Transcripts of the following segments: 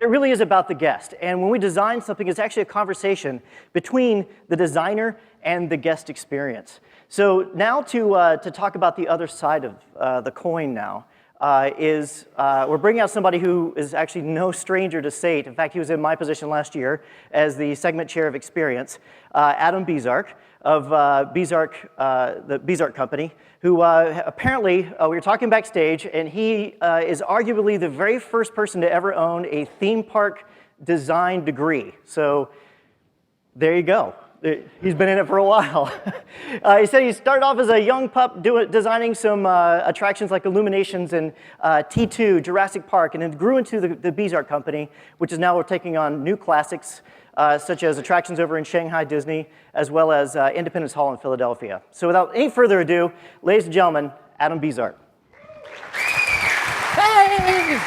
it really is about the guest. And when we design something, it's actually a conversation between the designer and the guest experience. So now to talk about the other side of the coin now, we're bringing out somebody who is actually no stranger to SATE. In fact, he was in my position last year as the segment chair of experience, Adam Bezark of the Bezark company, who apparently, we were talking backstage, and he is arguably the very first person to ever own a theme park design degree. So there you go. He's been in it for a while. He said he started off as a young pup designing some attractions like Illuminations and T2, Jurassic Park, and then grew into the Bezark company, which is now taking on new classics, such as attractions over in Shanghai Disney, as well as Independence Hall in Philadelphia. So without any further ado, ladies and gentlemen, Adam Bezark. Hey!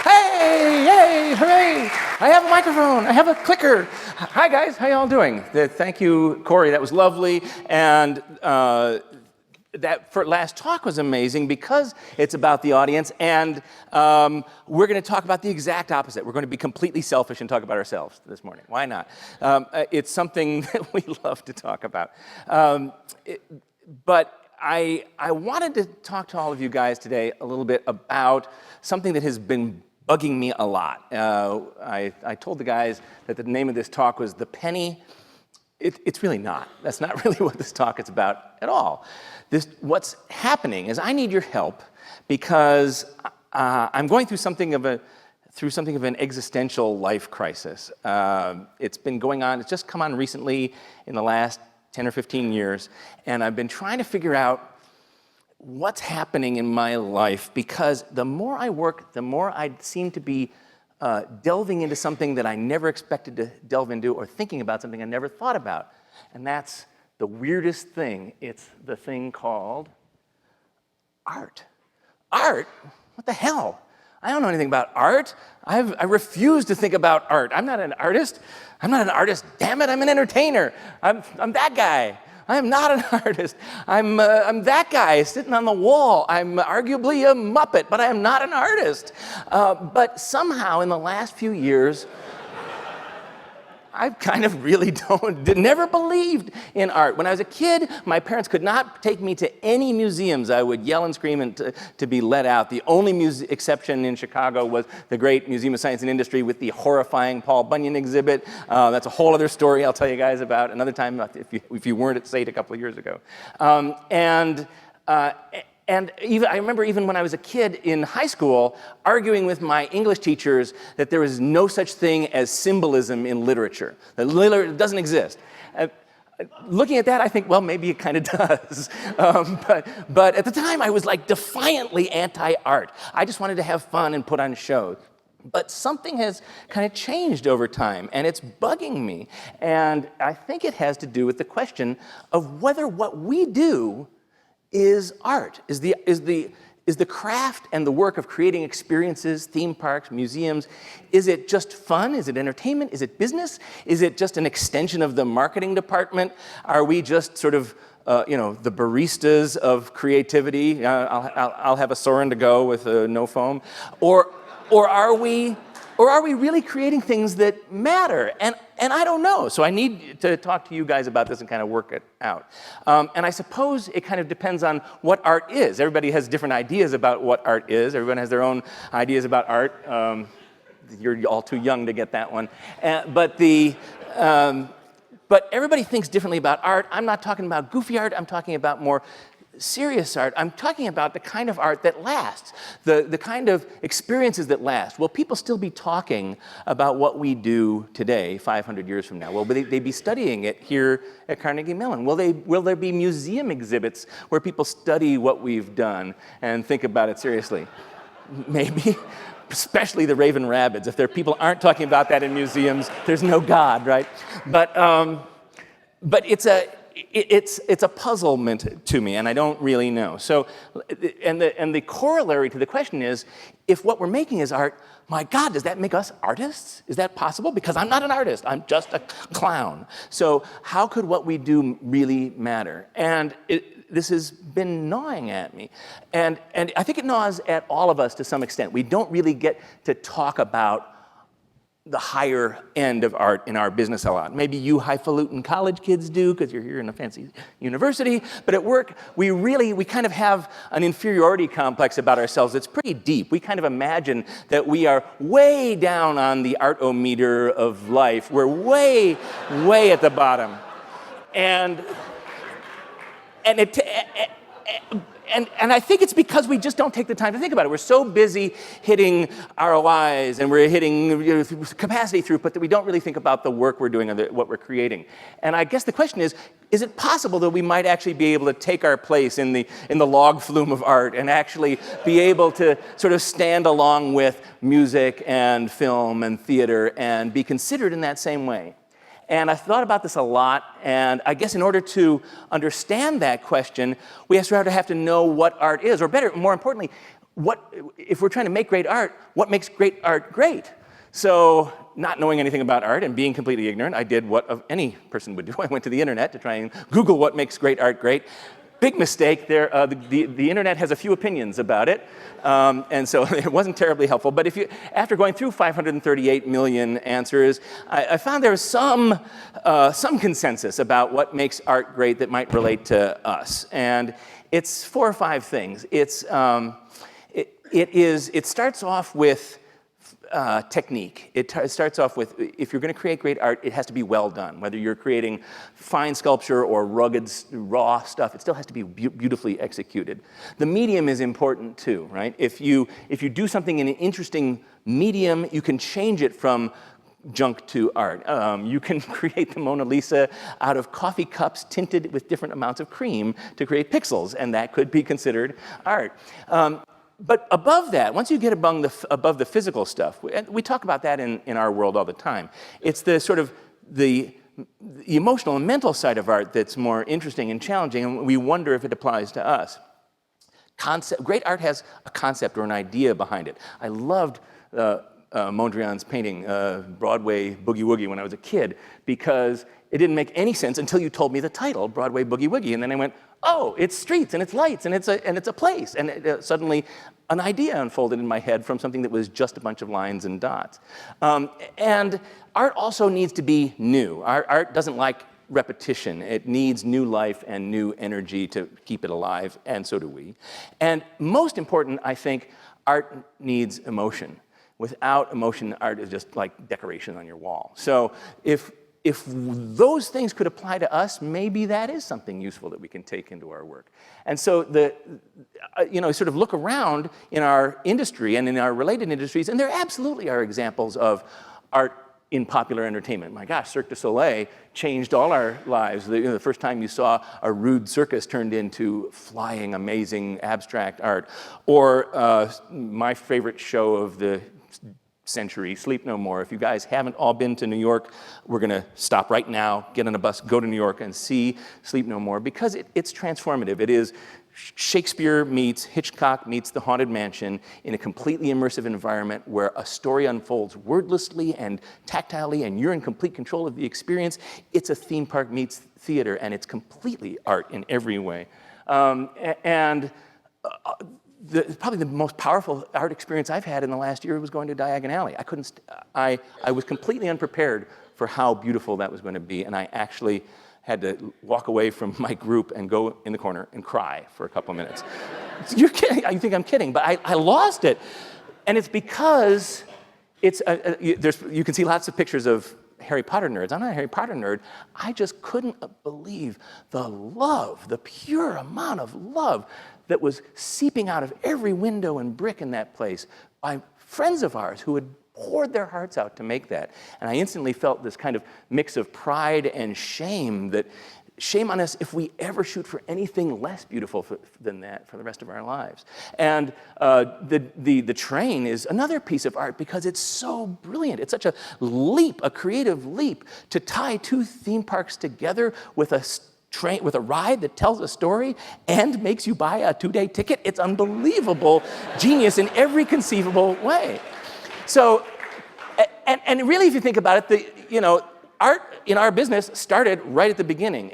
Hey! Yay! Hooray! I have a microphone. I have a clicker. Hi, guys. How y'all doing? Thank you, Corey. That was lovely. And that last talk was amazing because it's about the audience. And we're going to talk about the exact opposite. We're going to be completely selfish and talk about ourselves this morning. Why not? It's something that we love to talk about. But I wanted to talk to all of you guys today a little bit about something that has been bugging me a lot. I told the guys that the name of this talk was The Penny. It's really not. That's not really what this talk is about at all. What's happening is I need your help because I'm going through something of an existential life crisis. It's been going on. It's just come on recently in the last 10 or 15 years, and I've been trying to figure out what's happening in my life, because the more I work, the more I seem to be delving into something that I never expected to delve into, or thinking about something I never thought about. And that's the weirdest thing. It's the thing called art. Art? What the hell? I don't know anything about art. I refuse to think about art. I'm not an artist. I'm not an artist. Damn it, I'm an entertainer. I'm that guy. I am not an artist. I'm that guy sitting on the wall. I'm arguably a Muppet, but I am not an artist. But somehow in the last few years, I kind of really never believed in art. When I was a kid, my parents could not take me to any museums. I would yell and scream and to be let out. The only exception in Chicago was the great Museum of Science and Industry with the horrifying Paul Bunyan exhibit. That's a whole other story I'll tell you guys about another time if you weren't at SATE a couple of years ago. And I remember even when I was a kid in high school, arguing with my English teachers that there is no such thing as symbolism in literature. That it doesn't exist. Looking at that, I think, well, maybe it kind of does. But at the time, I was like defiantly anti-art. I just wanted to have fun and put on shows. But something has kind of changed over time, and it's bugging me. And I think it has to do with the question of whether what we do is art, is the craft and the work of creating experiences, theme parks, museums. Is it just fun? Is it entertainment? Is it business? Is it just an extension of the marketing department? Are we just sort of, the baristas of creativity? I'll have a Soren to go with no foam, or are we really creating things that matter? And I don't know, so I need to talk to you guys about this and kind of work it out. And I suppose it kind of depends on what art is. Everybody has different ideas about what art is. Everyone has their own ideas about art. You're all too young to get that one. But everybody thinks differently about art. I'm not talking about goofy art. I'm talking about more serious art. I'm talking about the kind of art that lasts, the kind of experiences that last. Will people still be talking about what we do today, 500 years from now? Will they be studying it here at Carnegie Mellon? Will there be museum exhibits where people study what we've done and think about it seriously? Maybe. Especially the Raven Rabbits. If people aren't talking about that in museums, there's no God, right? But it's a puzzlement to me, and I don't really know. So, and the corollary to the question is, if what we're making is art, my God, does that make us artists? Is that possible? Because I'm not an artist, I'm just a clown. So how could what we do really matter? And this has been gnawing at me. And I think it gnaws at all of us to some extent. We don't really get to talk about the higher end of art in our business a lot. Maybe you highfalutin college kids do because you're here in a fancy university, but at work we kind of have an inferiority complex about ourselves that's pretty deep. We kind of imagine that we are way down on the art-o-meter of life. We're way, way at the bottom. And I think it's because we just don't take the time to think about it. We're so busy hitting ROIs and we're hitting capacity throughput that we don't really think about the work we're doing and what we're creating. And I guess the question is it possible that we might actually be able to take our place in the log flume of art and actually be able to sort of stand along with music and film and theater and be considered in that same way? And I've thought about this a lot, and I guess in order to understand that question, we have to know what art is, or better, more importantly, if we're trying to make great art, what makes great art great? So, not knowing anything about art and being completely ignorant, I did what any person would do. I went to the internet to try and Google what makes great art great. Big mistake there. The internet has a few opinions about it, and so it wasn't terribly helpful. But after going through 538 million answers, I found there was some consensus about what makes art great that might relate to us, and it's 4 or 5 things. It starts off with technique. It starts off with, if you're going to create great art, it has to be well done. Whether you're creating fine sculpture or rugged, raw stuff, it still has to be beautifully executed. The medium is important too, right? If you do something in an interesting medium, you can change it from junk to art. You can create the Mona Lisa out of coffee cups tinted with different amounts of cream to create pixels, and that could be considered art. But above that, once you get above the physical stuff, we talk about that in our world all the time. It's the sort of the emotional and mental side of art that's more interesting and challenging, and we wonder if it applies to us. Great art has a concept or an idea behind it. I loved Mondrian's painting, Broadway Boogie Woogie, when I was a kid, because it didn't make any sense until you told me the title, Broadway Boogie Woogie, and then I went, oh, it's streets and it's lights and it's a place, and suddenly an idea unfolded in my head from something that was just a bunch of lines and dots. And art also needs to be new. Art doesn't like repetition. It needs new life and new energy to keep it alive, and so do we. And most important, I think, art needs emotion. Without emotion, art is just like decoration on your wall. So if those things could apply to us, maybe that is something useful that we can take into our work. And so sort of look around in our industry and in our related industries, and there absolutely are examples of art in popular entertainment. My gosh, Cirque du Soleil changed all our lives. The first time you saw a rude circus turned into flying, amazing, abstract art. Or my favorite show of the century, Sleep No More. If you guys haven't all been to New York, we're going to stop right now, get on a bus, go to New York and see Sleep No More, because it's transformative. It is Shakespeare meets Hitchcock meets The Haunted Mansion in a completely immersive environment where a story unfolds wordlessly and tactilely, and you're in complete control of the experience. It's a theme park meets theater, and it's completely art in every way. Probably the most powerful art experience I've had in the last year was going to Diagon Alley. I was completely unprepared for how beautiful that was going to be, and I actually had to walk away from my group and go in the corner and cry for a couple of minutes. You're kidding? You think I'm kidding, but I lost it. And it's because you can see lots of pictures of Harry Potter nerds. I'm not a Harry Potter nerd. I just couldn't believe the love, the pure amount of love that was seeping out of every window and brick in that place by friends of ours who had poured their hearts out to make that. And I instantly felt this kind of mix of pride and shame on us if we ever shoot for anything less beautiful than that for the rest of our lives. And the train is another piece of art because it's so brilliant. It's such a leap, a creative leap, to tie 2 theme parks together with a ride that tells a story and makes you buy a 2-day ticket. It's unbelievable genius in every conceivable way. So, and really, if you think about it, art in our business started right at the beginning.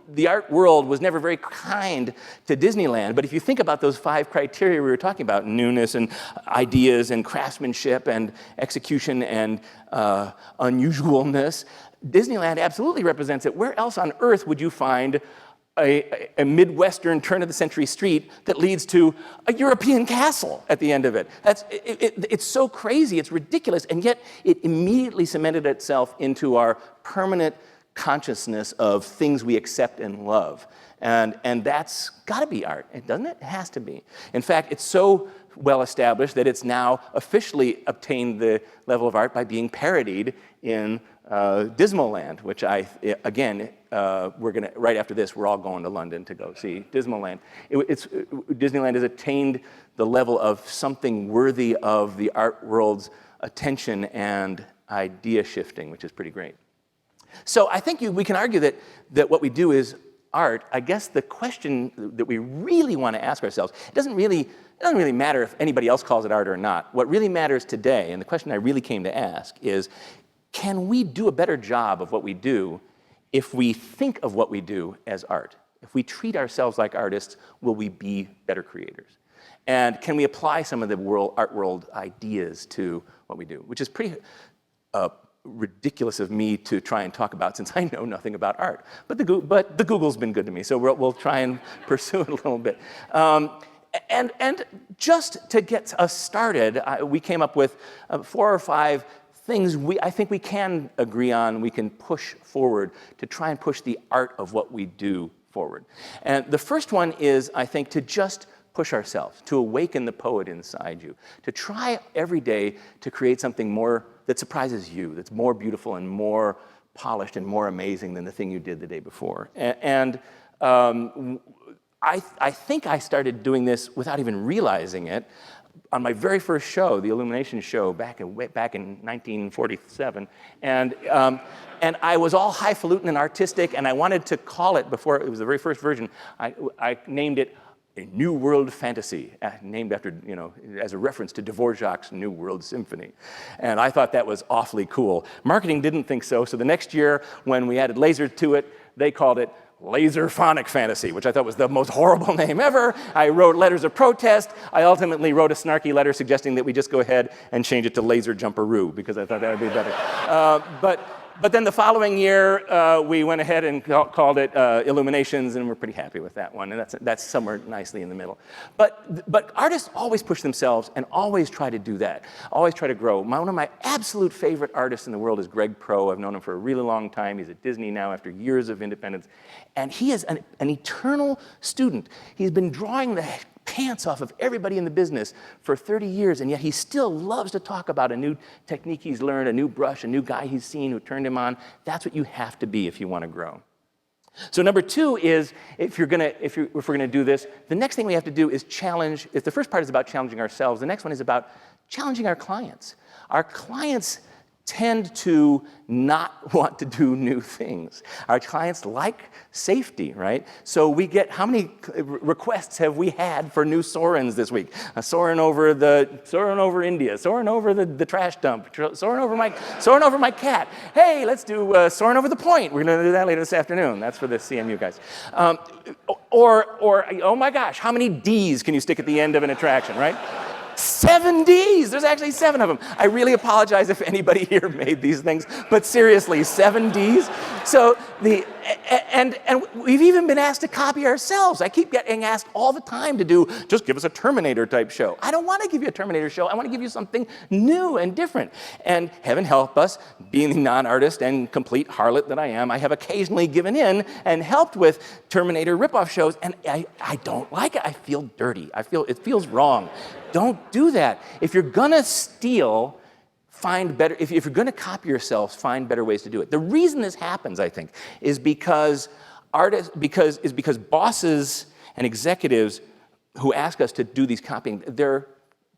The art world was never very kind to Disneyland, but if you think about those 5 criteria we were talking about, newness and ideas and craftsmanship and execution and unusualness, Disneyland absolutely represents it. Where else on earth would you find a Midwestern turn-of-the-century street that leads to a European castle at the end of it? It's so crazy, it's ridiculous, and yet it immediately cemented itself into our permanent consciousness of things we accept and love. And that's got to be art, doesn't it? It has to be. In fact, it's so well established that it's now officially obtained the level of art by being parodied in Dismaland, which we're gonna, right after this, we're all going to London to go see Dismaland. Disneyland has attained the level of something worthy of the art world's attention and idea shifting, which is pretty great. So I think we can argue that what we do is art. I guess the question that we really want to ask ourselves, it doesn't really matter if anybody else calls it art or not. What really matters today, and the question I really came to ask is, can we do a better job of what we do if we think of what we do as art? If we treat ourselves like artists, will we be better creators? And can we apply some of the art world ideas to what we do? Which is pretty ridiculous of me to try and talk about since I know nothing about art. But the Google's been good to me, so we'll try and pursue it a little bit. And just to get us started, we came up with 4 or 5 things I think we can agree on, we can push forward to try and push the art of what we do forward. And the first one is, I think, to just push ourselves, to awaken the poet inside you, to try every day to create something more that surprises you, that's more beautiful and more polished and more amazing than the thing you did the day before. And I think I started doing this without even realizing it. On my very first show, the Illumination show, back in 1947, and I was all highfalutin and artistic, and I wanted to call it, before it was the very first version, I named it A New World Fantasy, named after, as a reference to Dvorak's New World Symphony. And I thought that was awfully cool. Marketing didn't think so, so the next year, when we added laser to it, they called it Laser Phonic Fantasy, which I thought was the most horrible name ever. I wrote letters of protest. I ultimately wrote a snarky letter suggesting that we just go ahead and change it to Laser Jumperoo, because I thought that would be better. But then the following year, we went ahead and called it Illuminations, and we're pretty happy with that one, and that's somewhere nicely in the middle. But artists always push themselves and always try to do that, always try to grow. One of my absolute favorite artists in the world is Greg Pro. I've known him for a really long time. He's at Disney now after years of independence, and he is an eternal student. He's been drawing the pants off of everybody in the business for 30 years, and yet he still loves to talk about a new technique he's learned, a new brush, a new guy he's seen who turned him on. That's what you have to be if you want to grow. So number 2 is, if we're gonna do this, the next thing we have to do is challenge. If the first part is about challenging ourselves, the next one is about challenging our clients. Our clients tend to not want to do new things. Our clients like safety, right? So we get, how many requests have we had for new Sorens this week? Soaring over India, soaring over the trash dump, soaring over my cat. Hey, let's do soaring over the point. We're gonna do that later this afternoon. That's for the CMU guys. Or oh my gosh, how many Ds can you stick at the end of an attraction, right? 7 Ds, there's actually 7 of them. I really apologize if anybody here made these things, but seriously, 7 Ds? So and we've even been asked to copy ourselves. I keep getting asked all the time to do, just give us a Terminator type show. I don't want to give you a Terminator show, I want to give you something new and different. And heaven help us, being the non-artist and complete harlot that I am, I have occasionally given in and helped with Terminator ripoff shows, and I don't like it. I feel dirty. It feels wrong. Don't do that. If you're gonna steal, find better. If you're gonna copy yourself, find better ways to do it. The reason this happens, I think, is because bosses and executives who ask us to do these copying, they're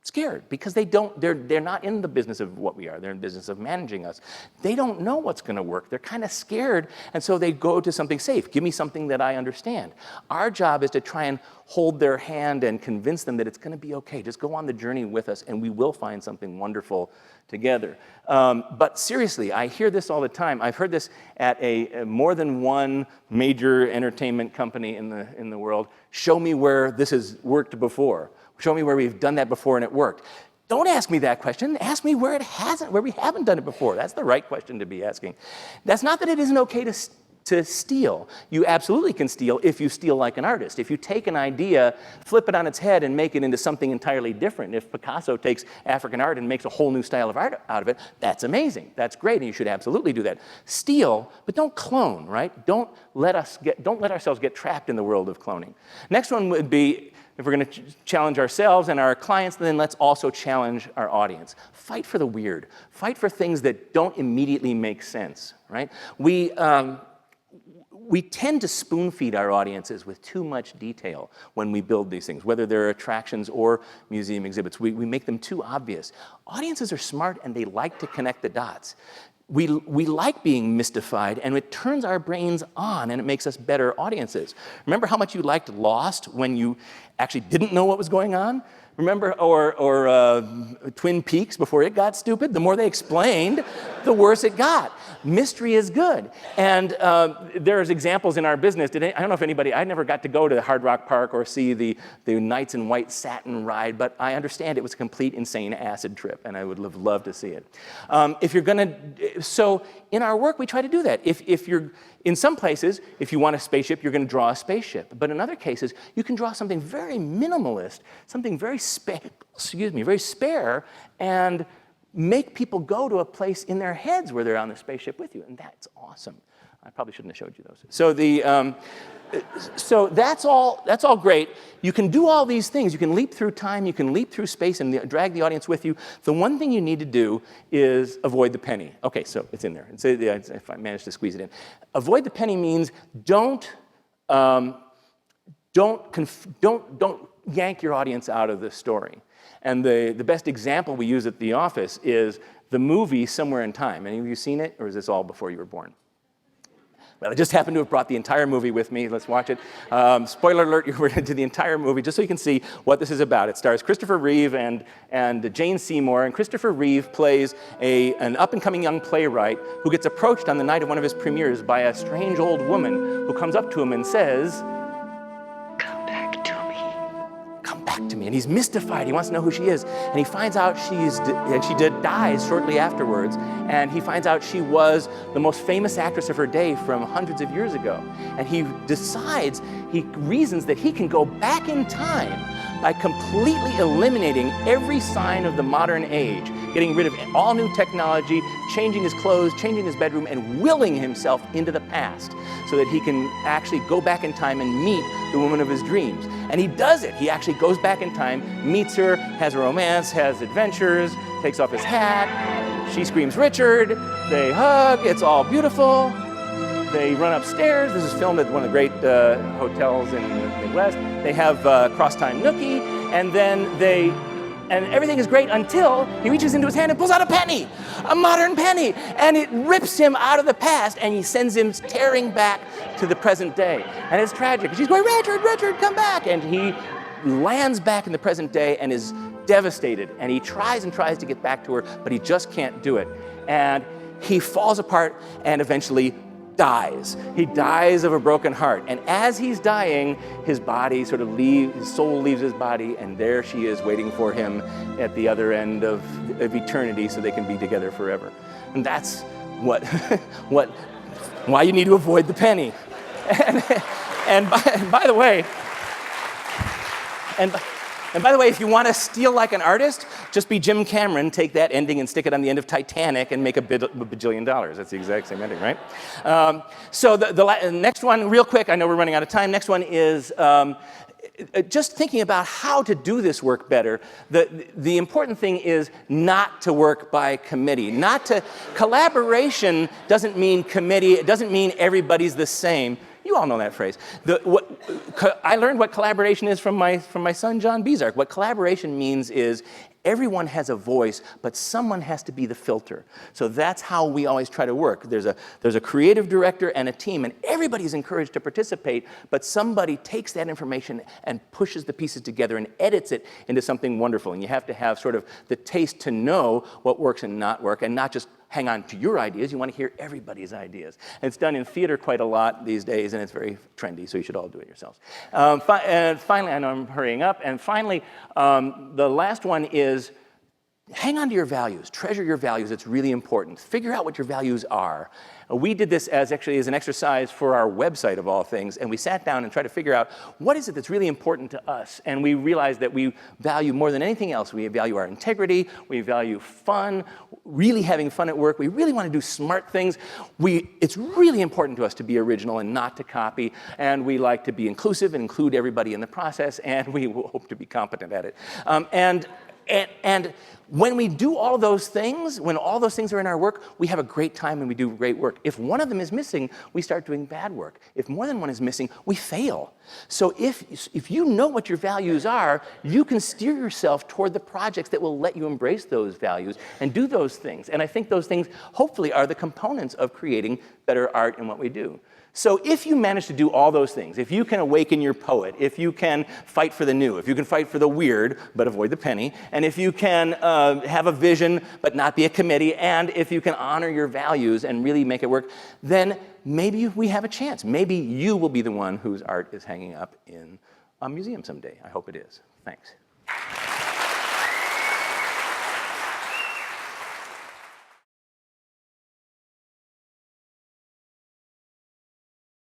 scared because they're not in the business of what we are. They're in the business of managing us. They don't know what's going to work. They're kind of scared, and so they go to something safe. Give me something that I understand. Our job is to try and hold their hand and convince them that it's going to be okay. Just go on the journey with us, and we will find something wonderful together. But seriously, I hear this all the time. I've heard this at more than one major entertainment company in the world. Show me where this has worked before. Show me where we've done that before and it worked. Don't ask me that question. Ask me where it hasn't, where we haven't done it before. That's the right question to be asking. That's not that it isn't okay to steal. You absolutely can steal if you steal like an artist. If you take an idea, flip it on its head, and make it into something entirely different. If Picasso takes African art and makes a whole new style of art out of it, that's amazing. That's great, and you should absolutely do that. Steal, but don't clone, right? Don't let ourselves get trapped in the world of cloning. Next one would be, if we're going to challenge ourselves and our clients, then let's also challenge our audience. Fight for the weird. Fight for things that don't immediately make sense, right? We tend to spoon-feed our audiences with too much detail when we build these things, whether they're attractions or museum exhibits. We make them too obvious. Audiences are smart, and they like to connect the dots. We like being mystified, and it turns our brains on, and it makes us better audiences. Remember how much you liked Lost when you actually didn't know what was going on? Remember, or Twin Peaks before it got stupid? The more they explained, the worse it got. Mystery is good. And there's examples in our business. I don't know if anybody, I never got to go to Hard Rock Park or see the Knights in White Satin ride, but I understand it was a complete insane acid trip, and I would have loved to see it. So in our work, we try to do that. If you're, in some places, if you want a spaceship, you're going to draw a spaceship. But in other cases, you can draw something very minimalist, something very very spare, and make people go to a place in their heads where they're on the spaceship with you, and that's awesome. I probably shouldn't have showed you those. So that's all great. You can do all these things. You can leap through time. You can leap through space and drag the audience with you. The one thing you need to do is avoid the penny. Okay, so it's in there. If I manage to squeeze it in, avoid the penny means don't yank your audience out of the story. And the best example we use at the office is the movie Somewhere in Time. Any of you seen it, or is this all before you were born? Well, I just happened to have brought the entire movie with me. Let's watch it. Spoiler alert, we're going to do the entire movie just so you can see what this is about. It stars Christopher Reeve and Jane Seymour. And Christopher Reeve plays an up-and-coming young playwright who gets approached on the night of one of his premieres by a strange old woman who comes up to him and says, "Come back to me. Come back to me." And he's mystified. He wants to know who she is. And he finds out she dies shortly afterwards. And he finds out she was the most famous actress of her day from hundreds of years ago. And he reasons that he can go back in time by completely eliminating every sign of the modern age, getting rid of all new technology, changing his clothes, changing his bedroom, and willing himself into the past so that he can actually go back in time and meet the woman of his dreams. And he does it. He actually goes back in time, meets her, has a romance, has adventures, takes off his hat. She screams, "Richard!" They hug. It's all beautiful. They run upstairs. This is filmed at one of the great hotels in the Midwest. They have Crosstime Nookie, and everything is great until he reaches into his hand and pulls out a penny, a modern penny, and it rips him out of the past, and he sends him tearing back to the present day. And it's tragic. She's going, "Richard, Richard, come back!" And he lands back in the present day and is devastated, and he tries and tries to get back to her, but he just can't do it. And he falls apart and eventually dies. He dies of a broken heart. And as he's dying, his body his soul leaves his body, and there she is waiting for him at the other end of eternity so they can be together forever. And that's why you need to avoid the penny. And by the way, if you want to steal like an artist, just be Jim Cameron, take that ending and stick it on the end of Titanic and make a bajillion dollars. That's the exact same ending, right? So the next one, real quick, I know we're running out of time. Next one is just thinking about how to do this work better. The important thing is not to work by committee. Collaboration doesn't mean committee. It doesn't mean everybody's the same. You all know that phrase. I learned what collaboration is from my son, John Bezark. What collaboration means is everyone has a voice, but someone has to be the filter. So that's how we always try to work. There's a creative director and a team, and everybody's encouraged to participate, but somebody takes that information and pushes the pieces together and edits it into something wonderful. And you have to have sort of the taste to know what works and not work, and not just hang on to your ideas. You want to hear everybody's ideas. And it's done in theater quite a lot these days, and it's very trendy, so you should all do it yourselves. And finally, I know I'm hurrying up, and finally, the last one is hang on to your values. Treasure your values. It's really important. Figure out what your values are. We did this actually as an exercise for our website, of all things, and we sat down and tried to figure out what is it that's really important to us. And we realized that we value more than anything else. We value our integrity. We value fun, really having fun at work. We really want to do smart things. It's really important to us to be original and not to copy. And we like to be inclusive and include everybody in the process. And we hope to be competent at it. And when we do all those things, when all those things are in our work, we have a great time and we do great work. If one of them is missing, we start doing bad work. If more than one is missing, we fail. So if you know what your values are, you can steer yourself toward the projects that will let you embrace those values and do those things. And I think those things, hopefully, are the components of creating better art in what we do. So if you manage to do all those things, if you can awaken your poet, if you can fight for the new, if you can fight for the weird, but avoid the penny, and if you can have a vision, but not be a committee, and if you can honor your values and really make it work, then maybe we have a chance. Maybe you will be the one whose art is hanging up in a museum someday. I hope it is. Thanks.